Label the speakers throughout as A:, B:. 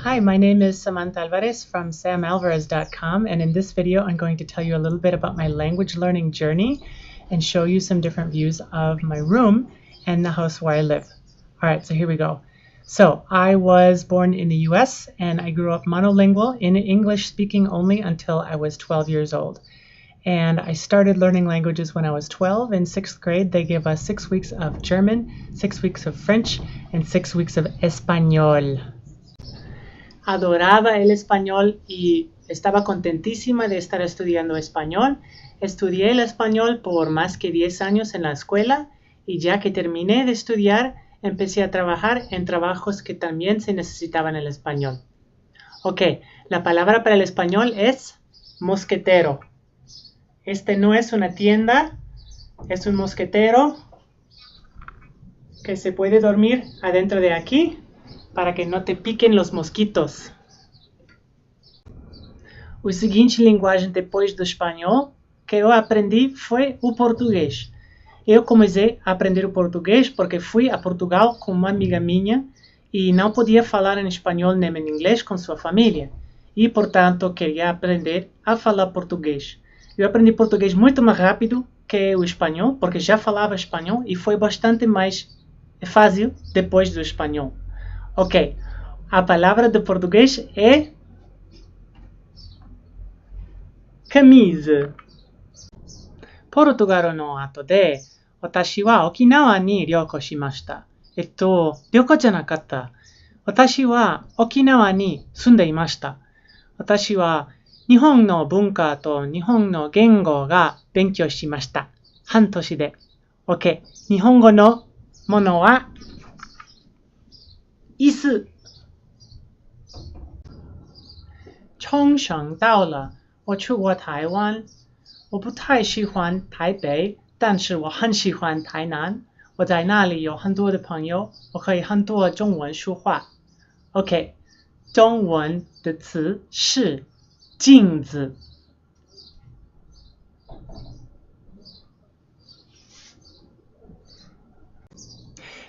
A: Hi, my name is Samantha Alvarez from samalvarez.com, and in this video I'm going to tell you a little bit about my language learning journey and show you some different views of my room and the house where I live. Alright, so here we go. So I was born in the US and I grew up monolingual in English speaking only until I was 12 years old. And I started learning languages when I was 12. In 6th grade, they gave us 6 weeks of German, 6 weeks of French, and 6 weeks of Español. Adoraba el español y estaba contentísima de estar estudiando español. Estudié el español por más que 10 años en la escuela y ya que terminé de estudiar, empecé a trabajar en trabajos que también se necesitaban el español. Ok, la palabra para el español es mosquetero. Este no es una tienda, es un mosquetero que se puede dormir adentro de aquí para que não te piquem os mosquitos. O seguinte linguagem depois do espanhol que eu aprendi foi o português. Eu comecei a aprender o português porque fui a Portugal com uma amiga minha e não podia falar em espanhol nem em inglês com sua família. E, portanto, queria aprender a falar português. Eu aprendi português muito mais rápido que o espanhol, porque já falava espanhol e foi bastante mais fácil depois do espanhol. Ok, a palavra de português é camisa. ポルトガルの後で、私は沖縄に旅行しました。旅行じゃなかった。私は沖縄に住んでいました。私は日本の文化と日本の言語が勉強しました。半年で。OK、日本語のものは椅子。冲绳到了，我去过台湾。我不太喜欢台北，但是我很喜欢台南。我在那里有很多的朋友，我可以很多中文说话。OK， 中文的词是镜子。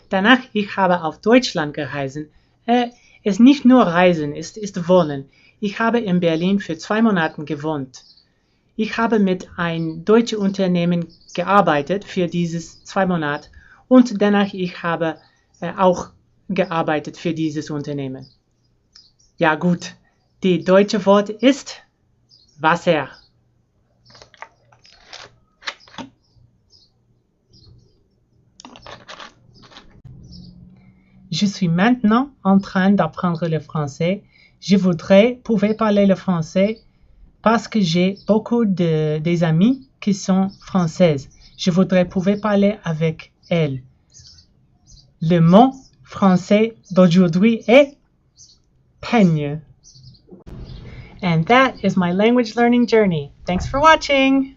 A: Danach, ich habe auf Deutschland gereist. Ist nicht nur Reisen, ist Wohnen. Ich habe in Berlin für 2 Monate gewohnt. Ich habe mit einem deutschen Unternehmen gearbeitet für dieses 2 Monate und danach ich habe auch gearbeitet für dieses Unternehmen. Ja gut, die deutsche Wort ist Wasser. Je suis maintenant en train d'apprendre le français. Je pouvais parler le français parce que j'ai beaucoup des amis qui sont françaises. Je pouvais parler avec elles. Le mot français d'aujourd'hui est peigne. And that is my language learning journey. Thanks for watching!